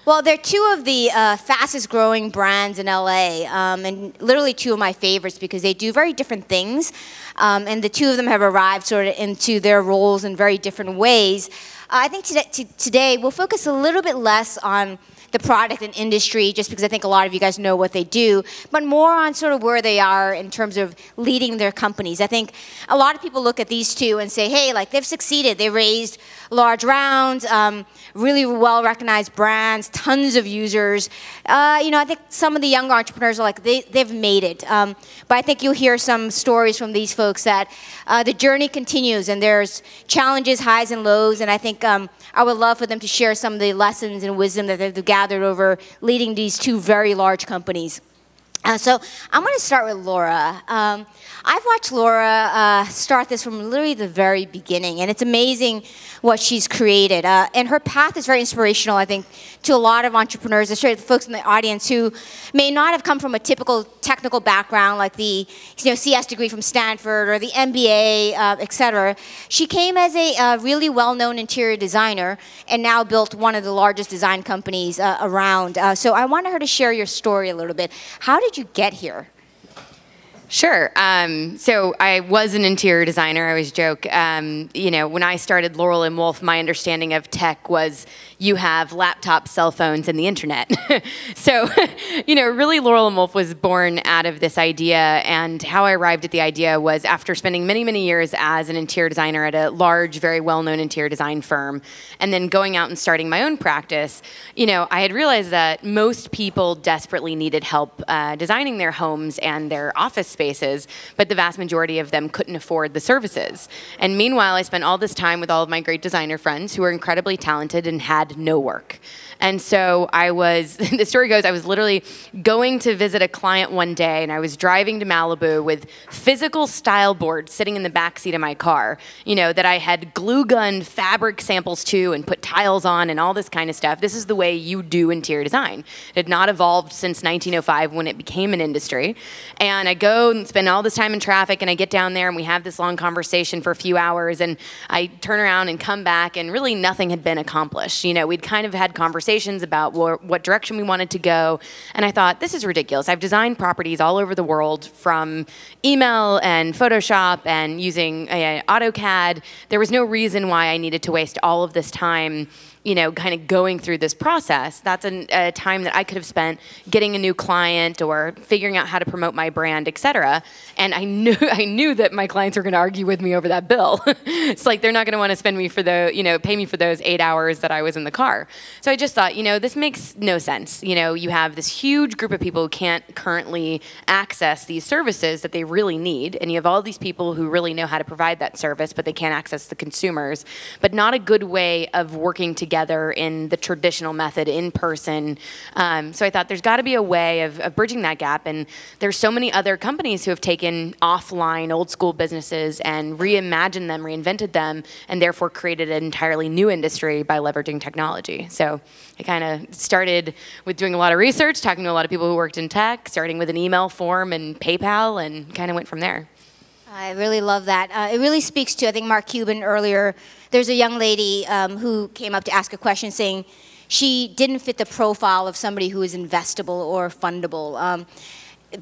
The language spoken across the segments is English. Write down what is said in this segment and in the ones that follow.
Well, they're two of the fastest growing brands in LA, and literally two of my favorites because they do very different things, and the two of them have arrived sort of into their roles in very different ways. I think today we'll focus a little bit less on the product and industry, just because I think a lot of you guys know what they do, but more on sort of where they are in terms of leading their companies. I think a lot of people look at these two and say, hey, like they've succeeded. They raised large rounds, really well-recognized brands, tons of users. You know, I think some of the younger entrepreneurs are like, they've made it. But I think you'll hear some stories from these folks that the journey continues and there's challenges, highs and lows, and I think I would love for them to share some of the lessons and wisdom that they've gathered over leading these two very large companies. So I'm going to start with Laura. I've watched Laura start this from literally the very beginning, and it's amazing what she's created. And her path is very inspirational, I think, to a lot of entrepreneurs, especially the folks in the audience who may not have come from a typical technical background like the CS degree from Stanford or the MBA, et cetera. She came as a really well-known interior designer and now built one of the largest design companies around. So I wanted her to share your story a little bit. How did you get here? Sure. So I was an interior designer. I always joke. You know, when I started Laurel and Wolf, my understanding of tech was you have laptops, cell phones, and the internet. So, you know, really Laurel and Wolf was born out of this idea. And how I arrived at the idea was after spending many, many years as an interior designer at a large, very well-known interior design firm, and then going out and starting my own practice, you know, I had realized that most people desperately needed help designing their homes and their office spaces, but the vast majority of them couldn't afford the services. And meanwhile, I spent all this time with all of my great designer friends who were incredibly talented and had no work. And so I was, the story goes, I was literally going to visit a client one day, and I was driving to Malibu with physical style boards sitting in the backseat of my car, you know, that I had glue gun fabric samples to and put tiles on and all this kind of stuff. This is the way you do interior design. It had not evolved since 1905 when it became an industry. And I go and spend all this time in traffic, and I get down there, and we have this long conversation for a few hours, and I turn around and come back, and really nothing had been accomplished. You know, we'd kind of had conversations about what direction we wanted to go, and I thought, this is ridiculous. I've designed properties all over the world from email and Photoshop and using AutoCAD. There was no reason why I needed to waste all of this time, you know, kind of going through this process. That's a time that I could have spent getting a new client or figuring out how to promote my brand, et cetera. And I knew that my clients were going to argue with me over that bill. It's like they're not going to want to spend me for the, you know, pay me for those 8 hours that I was in the car. So I just thought, you know, this makes no sense. You know, you have this huge group of people who can't currently access these services that they really need, and you have all these people who really know how to provide that service, but they can't access the consumers, but not a good way of working together in the traditional method in person. So I thought there's got to be a way of bridging that gap, and there's so many other companies who have taken offline old school businesses and reimagined them, reinvented them, and therefore created an entirely new industry by leveraging technology. So I kind of started with doing a lot of research, talking to a lot of people who worked in tech, starting with an email form and PayPal, and kind of went from there. I really love that. It really speaks to, I think, Mark Cuban earlier. There's a young lady who came up to ask a question saying she didn't fit the profile of somebody who is investable or fundable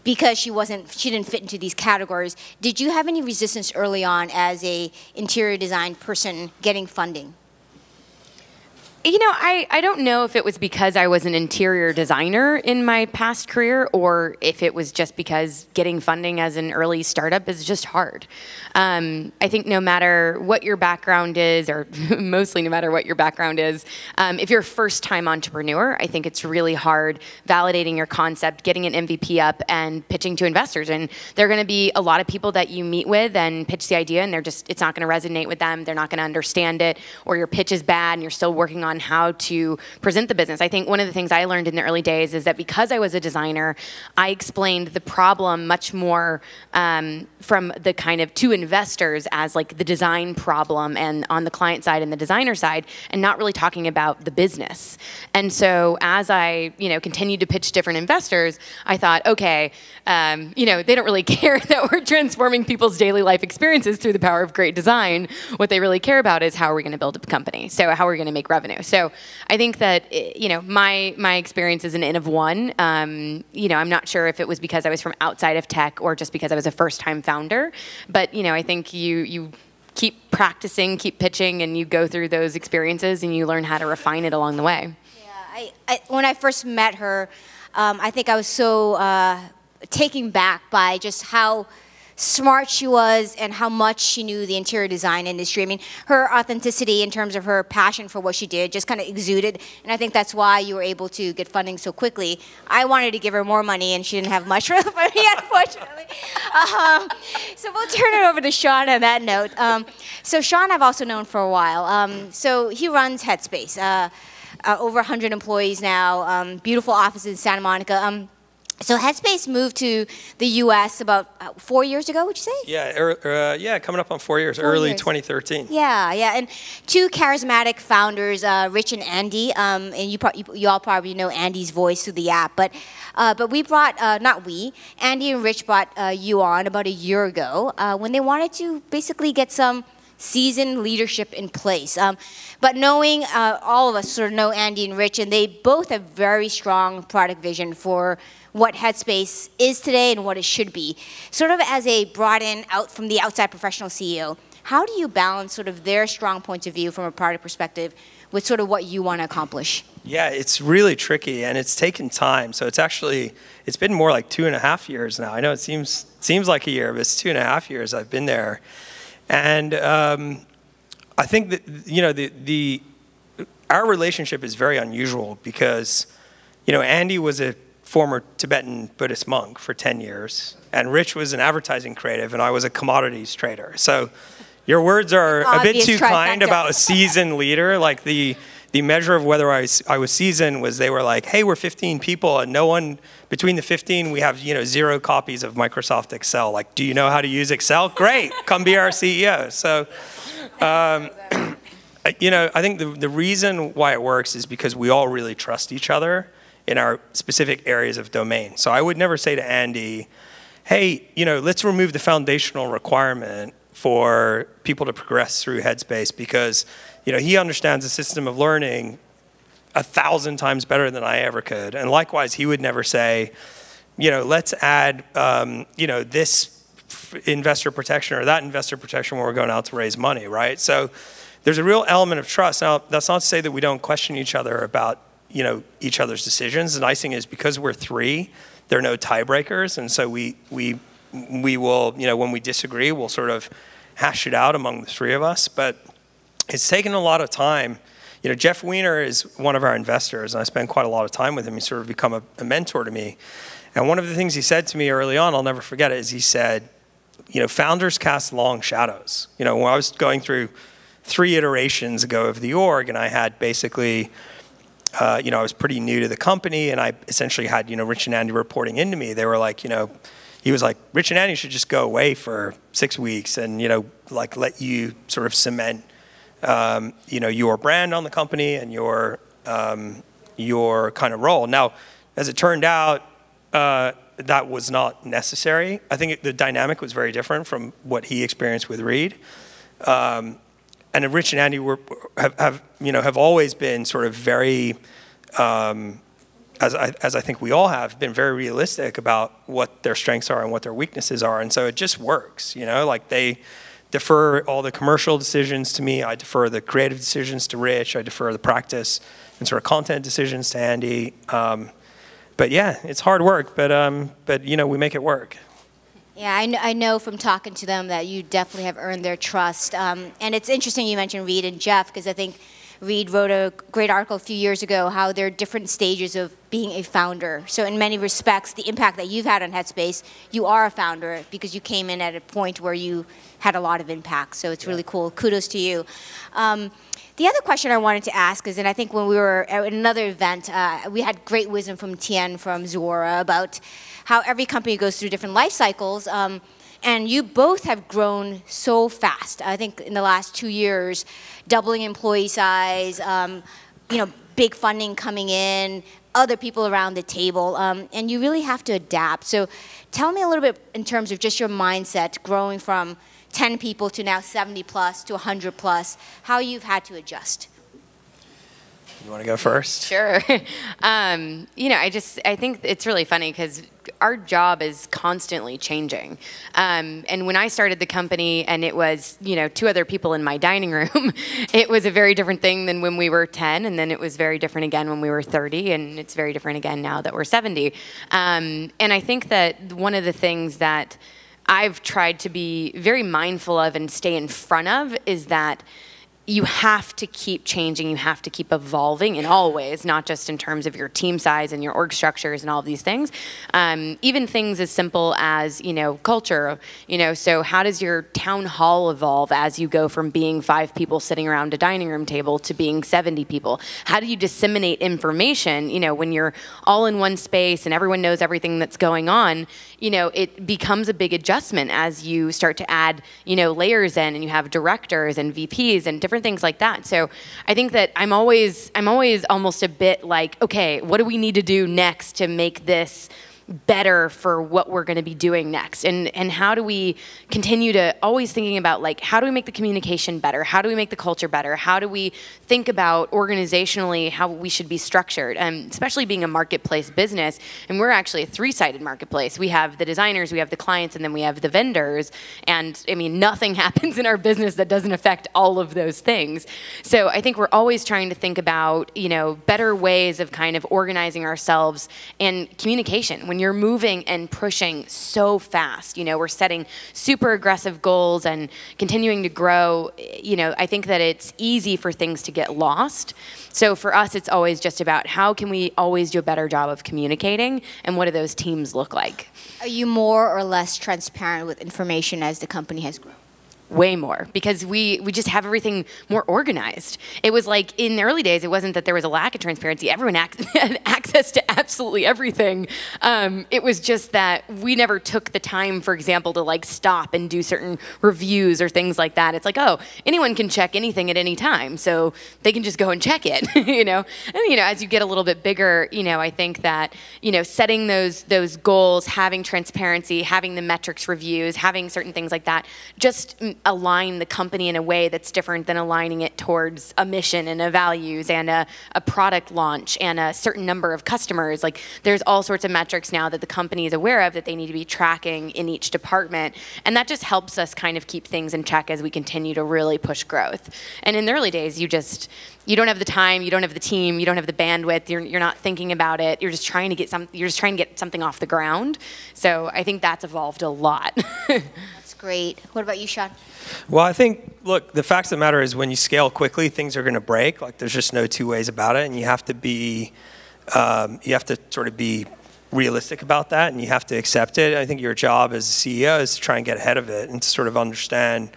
because she didn't fit into these categories. Did you have any resistance early on as a interior design person getting funding? You know, I don't know if it was because I was an interior designer in my past career or if it was just because getting funding as an early startup is just hard. I think no matter what your background is, or mostly no matter what your background is, if you're a first-time entrepreneur, I think it's really hard validating your concept, getting an MVP up, and pitching to investors. And there are going to be a lot of people that you meet with and pitch the idea, and it's not going to resonate with them. They're not going to understand it, or your pitch is bad, and you're still working on how to present the business. I think one of the things I learned in the early days is that because I was a designer, I explained the problem much more from the kind of to investors as like the design problem and on the client side and the designer side, and not really talking about the business. And so as I continued to pitch different investors, I thought, okay, they don't really care that we're transforming people's daily life experiences through the power of great design. What they really care about is how are we going to build a company? So how are we going to make revenue? So I think that my experience is an N of one. I'm not sure if it was because I was from outside of tech or just because I was a first-time founder. But I think you keep practicing, keep pitching, and you go through those experiences and you learn how to refine it along the way. Yeah, when I first met her, I think I was so taken back by just how smart she was and how much she knew the interior design industry. I mean, her authenticity in terms of her passion for what she did just kind of exuded, and I think that's why you were able to get funding so quickly. I wanted to give her more money, and she didn't have much for the money, unfortunately. So we'll turn it over to Sean on that note. So Sean I've also known for a while. So he runs Headspace. Over 100 employees now, beautiful office in Santa Monica. So Headspace moved to the U.S. about 4 years ago, would you say? Yeah, coming up on 4 years, early 2013. Yeah, and two charismatic founders, Rich and Andy, and you all probably know Andy's voice through the app, but we brought, Andy and Rich brought you on about a year ago when they wanted to basically get some seasoned leadership in place. But knowing all of us sort of know Andy and Rich, and they both have very strong product vision for what Headspace is today and what it should be. Sort of as a brought in out from the outside professional CEO, how do you balance sort of their strong points of view from a product perspective with sort of what you want to accomplish? Yeah, it's really tricky, and it's taken time. So it's been more like 2.5 years now. I know it seems like a year, but it's 2.5 years I've been there. And I think that our relationship is very unusual because Andy was a former Tibetan Buddhist monk for 10 years, and Rich was an advertising creative, and I was a commodities trader. So your words are a bit too kind about a seasoned leader. Like the measure of whether I was seasoned was they were like, hey, we're 15 people, and no one between the 15 we have 0 copies of Microsoft Excel. Like, do you know how to use Excel? Great, come be our CEO. So I think the reason why it works is because we all really trust each other in our specific areas of domain. So I would never say to Andy, hey, let's remove the foundational requirement for people to progress through Headspace because he understands the system of learning 1,000 times better than I ever could. And likewise, he would never say, let's add this investor protection or that investor protection when we're going out to raise money, right? So there's a real element of trust. Now, that's not to say that we don't question each other about each other's decisions. The nice thing is because we're three, there are no tiebreakers, and so we will, when we disagree, we'll sort of hash it out among the three of us. But it's taken a lot of time. Jeff Weiner is one of our investors, and I spend quite a lot of time with him. He's sort of become a mentor to me. And one of the things he said to me early on, I'll never forget it, is he said, founders cast long shadows. When I was going through 3 iterations ago of the org, and I had basically I was pretty new to the company, and I essentially had, Rich and Andy reporting into me. They were like, he was like, Rich and Andy should just go away for 6 weeks and, let you sort of cement, your brand on the company and your kind of role. Now, as it turned out, that was not necessary. I think the dynamic was very different from what he experienced with Reed. And Rich and Andy have always been sort of very, as I think we all have, been very realistic about what their strengths are and what their weaknesses are, and so it just works. Like they defer all the commercial decisions to me. I defer the creative decisions to Rich. I defer the practice and sort of content decisions to Andy. But yeah, it's hard work, but you know, we make it work. Yeah, I know from talking to them that you definitely have earned their trust. And it's interesting you mentioned Reed and Jeff, because I think Reed wrote a great article a few years ago how there are different stages of being a founder. So in many respects, the impact that you've had on Headspace, you are a founder because you came in at a point where you had a lot of impact. So it's really cool. Kudos to you. The other question I wanted to ask is, and I think when we were at another event, we had great wisdom from Tien from Zuora about how every company goes through different life cycles. And you both have grown so fast. I think in the last 2 years, doubling employee size, you know, big funding coming in, other people around the table, and you really have to adapt. So tell me a little bit in terms of just your mindset, growing from 10 people to now 70 plus to 100 plus, how you've had to adjust. You want to go first? Sure. You know, I think it's really funny because our job is constantly changing. And when I started the company and it was, you know, 2 other people in my dining room, it was a very different thing than when we were 10, and then it was very different again when we were 30, and it's very different again now that we're 70. And I think that one of the things that I've tried to be very mindful of and stay in front of is that you have to keep changing, you have to keep evolving in all ways, not just in terms of your team size and your org structures and all of these things. Even things as simple as, you know, culture, you know, so how does your town hall evolve as you go from being 5 people sitting around a dining room table to being 70 people? How do you disseminate information, you know, when you're all in one space and everyone knows everything that's going on? You know, it becomes a big adjustment as you start to add, you know, layers in, and you have directors and VPs and different things like that. So I think that I'm always almost a bit like, okay, what do we need to do next to make this better for what we're going to be doing next, and how do we continue to always thinking about, like, how do we make the communication better, how do we make the culture better, how do we think about organizationally how we should be structured, especially being a marketplace business, and we're actually a 3-sided marketplace. We have the designers, we have the clients, and then we have the vendors, and I mean, nothing happens in our business that doesn't affect all of those things. So I think we're always trying to think about, you know, better ways of kind of organizing ourselves and communication. When you're moving and pushing so fast, you know, we're setting super aggressive goals and continuing to grow, you know, I think that it's easy for things to get lost. So for us, it's always just about how can we always do a better job of communicating, and what do those teams look like? Are you more or less transparent with information as the company has grown? Way more, because we just have everything more organized. It was like in the early days, it wasn't that there was a lack of transparency. Everyone had access to absolutely everything. It was just that we never took the time, for example, to like stop and do certain reviews or things like that. It's like, oh, anyone can check anything at any time, so they can just go and check it, you know? And, you know, as you get a little bit bigger, you know, I think that, you know, setting those goals, having transparency, having the metrics reviews, having certain things like that, just align the company in a way that's different than aligning it towards a mission and a values and a product launch and a certain number of customers. Like, there's all sorts of metrics now that the company is aware of that they need to be tracking in each department. And that just helps us kind of keep things in check as we continue to really push growth. And in the early days, you don't have the time, you don't have the team, you don't have the bandwidth, you're not thinking about it, you're just trying to get something off the ground. So I think that's evolved a lot. That's great. What about you, Sean? Well, I think, look, the facts of the matter is when you scale quickly, things are going to break. Like, there's just no 2 ways about it, and you have to sort of be realistic about that, and you have to accept it. I think your job as a CEO is to try and get ahead of it and to sort of understand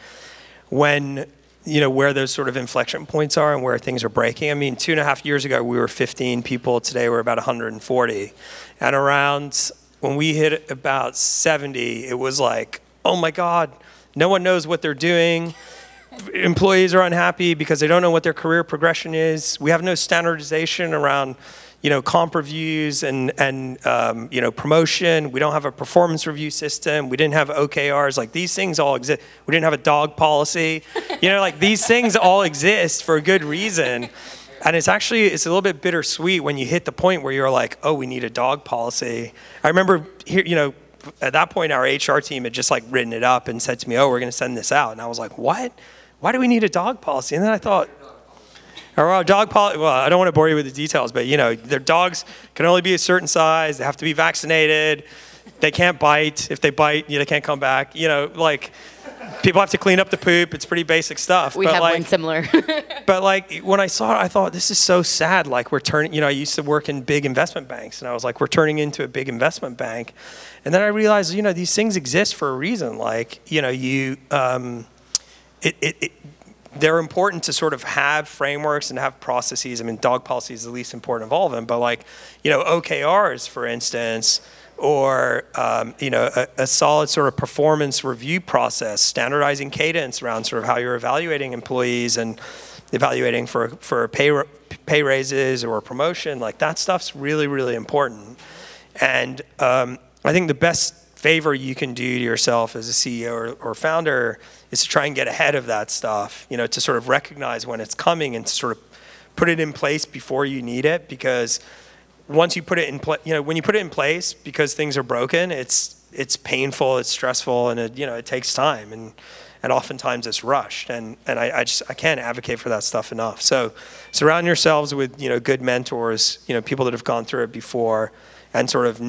when, you know, where those sort of inflection points are and where things are breaking. I mean, 2.5 years ago, we were 15 people. Today, we're about 140. And around when we hit about 70, it was like, oh my God, no one knows what they're doing. Employees are unhappy because they don't know what their career progression is. We have no standardization around, you know, comp reviews and you know, promotion. We don't have a performance review system. We didn't have OKRs. Like, these things all exist. We didn't have a dog policy. You know, like, these things all exist for a good reason. And it's a little bit bittersweet when you hit the point where you're like, oh, we need a dog policy. I remember here, you know, at that point, our HR team had just like written it up and said to me, oh, we're going to send this out. And I was like, what? Why do we need a dog policy? And then I thought, well, I don't want to bore you with the details, but their dogs can only be a certain size. They have to be vaccinated. They can't bite. If they bite, they can't come back. Like people have to clean up the poop. It's pretty basic stuff. We have one similar. But like when I saw it, I thought this is so sad. Like we're turning. I used to work in big investment banks, and I was like, we're turning into a big investment bank. And then I realized, these things exist for a reason. Like they're important to sort of have frameworks and have processes. I mean, dog policy is the least important of all of them. But like, OKRs, for instance, or a solid sort of performance review process, standardizing cadence around sort of how you're evaluating employees and evaluating for pay raises or promotion. Like that stuff's really, really important. And I think the best favor you can do to yourself as a CEO or founder is to try and get ahead of that stuff, to sort of recognize when it's coming and to sort of put it in place before you need it. Because once you put it in place, when you put it in place because things are broken, it's painful, it's stressful, and it takes time, and oftentimes it's rushed. And I can't advocate for that stuff enough. So surround yourselves with good mentors, people that have gone through it before, and sort of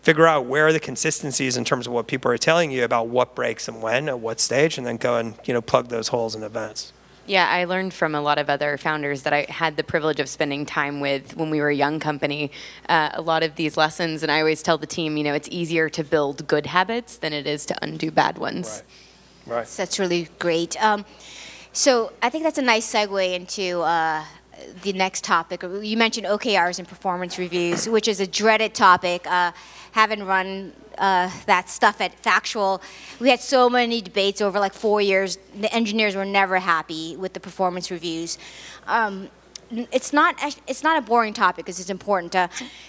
figure out where are the consistencies in terms of what people are telling you about what breaks and when, at what stage, and then go and plug those holes in advance. Yeah, I learned from a lot of other founders that I had the privilege of spending time with when we were a young company, a lot of these lessons, and I always tell the team, it's easier to build good habits than it is to undo bad ones. Right. That's really great. So I think that's a nice segue into the next topic. You mentioned OKRs and performance reviews, which is a dreaded topic. Having run that stuff at Factual, we had so many debates over like 4 years. The engineers were never happy with the performance reviews. It's not a boring topic because it's important.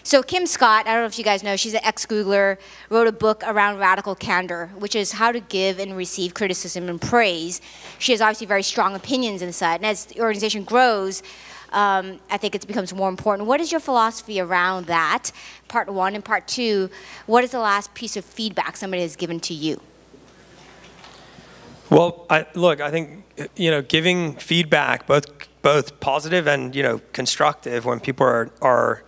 So Kim Scott, I don't know if you guys know, she's an ex-Googler, wrote a book around radical candor, which is how to give and receive criticism and praise. She has obviously very strong opinions inside, and as the organization grows, I think it becomes more important. What is your philosophy around that, part one? And part two, what is the last piece of feedback somebody has given to you? Well, I think, giving feedback, both positive and, constructive when people are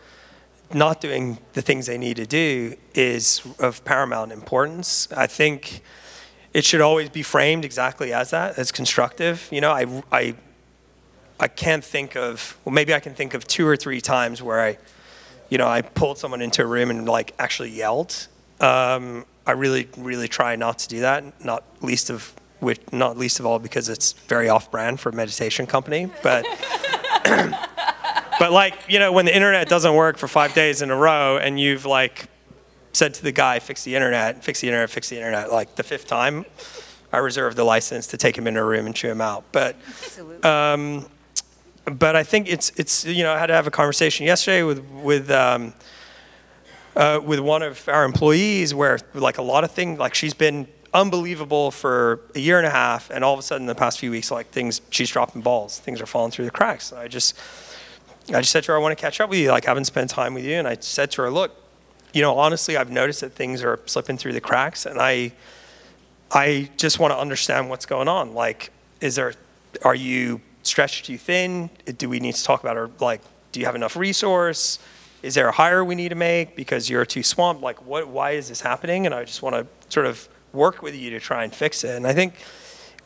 not doing the things they need to do is of paramount importance. I think it should always be framed exactly as that, as constructive. I can't think of, well, maybe I can think of 2 or 3 times where I pulled someone into a room and like actually yelled. I really, really try not to do that, not least of all because it's very off-brand for a meditation company. But, but like, when the internet doesn't work for 5 days in a row and you've like said to the guy, fix the internet, like the 5th time, I reserve the license to take him into a room and chew him out. But I think it's I had to have a conversation yesterday with one of our employees where like a lot of things, like she's been unbelievable for a year and a half, and all of a sudden in the past few weeks, like she's dropping balls, things are falling through the cracks. And I just said to her, I want to catch up with you, like I haven't spent time with you. And I said to her, look, honestly, I've noticed that things are slipping through the cracks, and I just want to understand what's going on. Like, are you stretched too thin? Do we need to talk about do you have enough resource? Is there a hire we need to make because you're too swamped? Like, why is this happening? And I just want to sort of work with you to try and fix it. And I think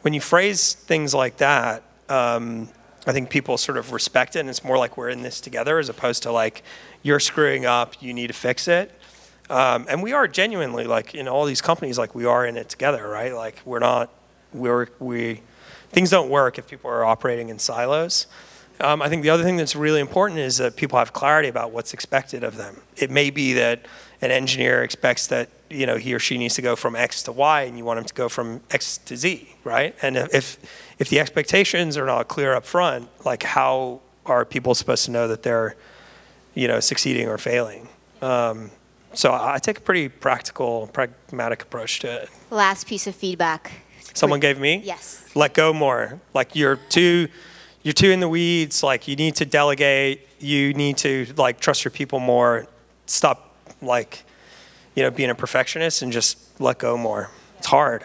when you phrase things like that, I think people sort of respect it, and it's more like we're in this together as opposed to like, you're screwing up, you need to fix it. And we are genuinely, like in all these companies, like we are in it together, right? Like things don't work if people are operating in silos. I think the other thing that's really important is that people have clarity about what's expected of them. It may be that an engineer expects that he or she needs to go from X to Y, and you want him to go from X to Z, right? And if the expectations are not clear up front, like how are people supposed to know that they're succeeding or failing? So I take a pretty pragmatic approach to it. Last piece of feedback. Someone gave me? Yes. Let go more. Like you're too in the weeds. Like you need to delegate. You need to like trust your people more. Stop like being a perfectionist and just let go more. It's hard.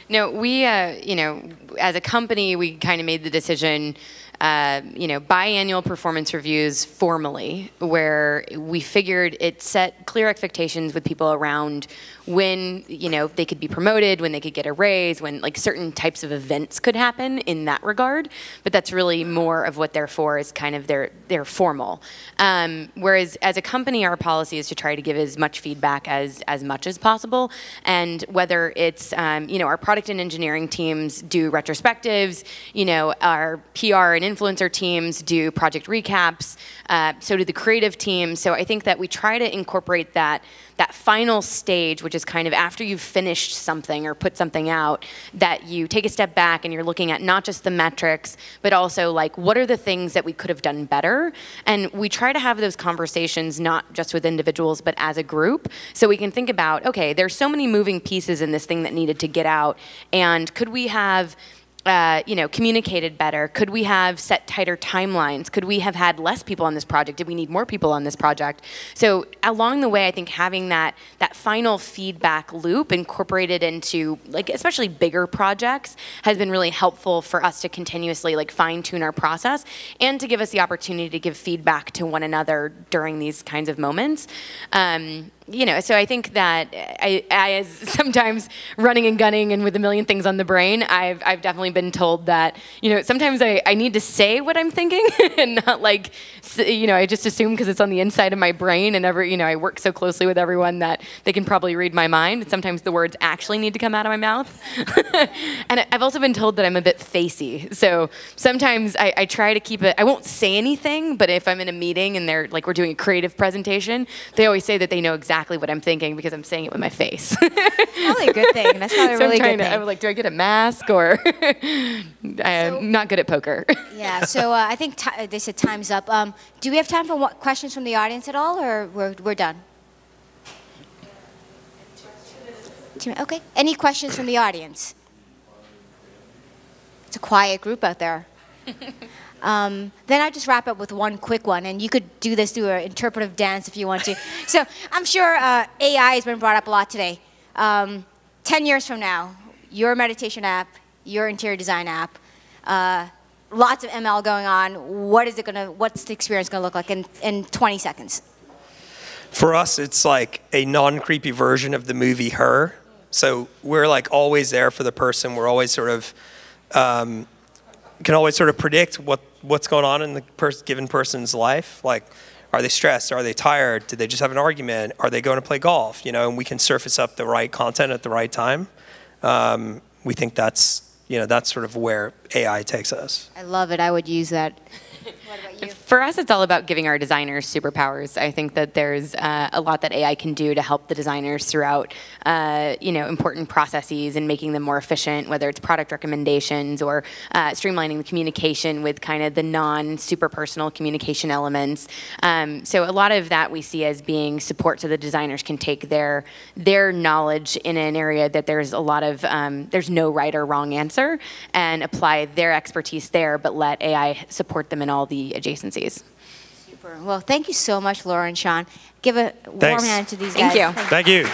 No, we, as a company, we kind of made the decision, biannual performance reviews formally, where we figured it set clear expectations with people around when, they could be promoted, when they could get a raise, when like certain types of events could happen in that regard. But that's really more of what they're for, is kind of they're formal. Whereas as a company, our policy is to try to give as much feedback as much as possible. And whether it's, our product and engineering teams do retrospectives, our PR and influencer teams do project recaps, so do the creative team. So I think that we try to incorporate that final stage, which is kind of after you've finished something or put something out, that you take a step back and you're looking at not just the metrics, but also like, what are the things that we could have done better? And we try to have those conversations not just with individuals, but as a group, so we can think about, okay, there's so many moving pieces in this thing that needed to get out, and could we have communicated better? Could we have set tighter timelines? Could we have had less people on this project? Did we need more people on this project? So along the way, I think having that final feedback loop incorporated into, like, especially bigger projects has been really helpful for us to continuously like fine tune our process and to give us the opportunity to give feedback to one another during these kinds of moments. So I think that I as sometimes running and gunning and with a million things on the brain, I've definitely been told that, sometimes I need to say what I'm thinking and not like, I just assume because it's on the inside of my brain and I work so closely with everyone that they can probably read my mind. And sometimes the words actually need to come out of my mouth. And I've also been told that I'm a bit facey. So sometimes I try to keep it, I won't say anything, but if I'm in a meeting and they're like, we're doing a creative presentation, they always say that they know exactly what I'm thinking because I'm saying it with my face. Probably a good thing. That's probably a really good thing. I'm like, do I get a mask or I'm not good at poker. Yeah, so I think they said time's up. Do we have time for questions from the audience at all, or we're done? Okay. Any questions from the audience? It's a quiet group out there. Then I'll just wrap up with one quick one, and you could do this through an interpretive dance if you want to. So I'm sure AI has been brought up a lot today. 10 years from now, your meditation app, your interior design app, lots of ML going on. What's the experience going to look like in 20 seconds? For us, it's like a non-creepy version of the movie Her. So we're like always there for the person. We're always sort of can always sort of predict what's going on in the given person's life. Like, are they stressed? Are they tired? Did they just have an argument? Are they going to play golf? And we can surface up the right content at the right time. We think that's sort of where AI takes us. I love it. I would use that. What about you? For us, it's all about giving our designers superpowers. I think that there's a lot that AI can do to help the designers throughout, important processes and making them more efficient, whether it's product recommendations or streamlining the communication with kind of the non-super personal communication elements. So a lot of that we see as being support, so the designers can take their knowledge in an area that there's a lot of, there's no right or wrong answer, and apply their expertise there, but let AI support them in all the adjacencies. Super. Well, thank you so much, Laura and Sean. Give a warm hand to these guys. Thank you. Thank you.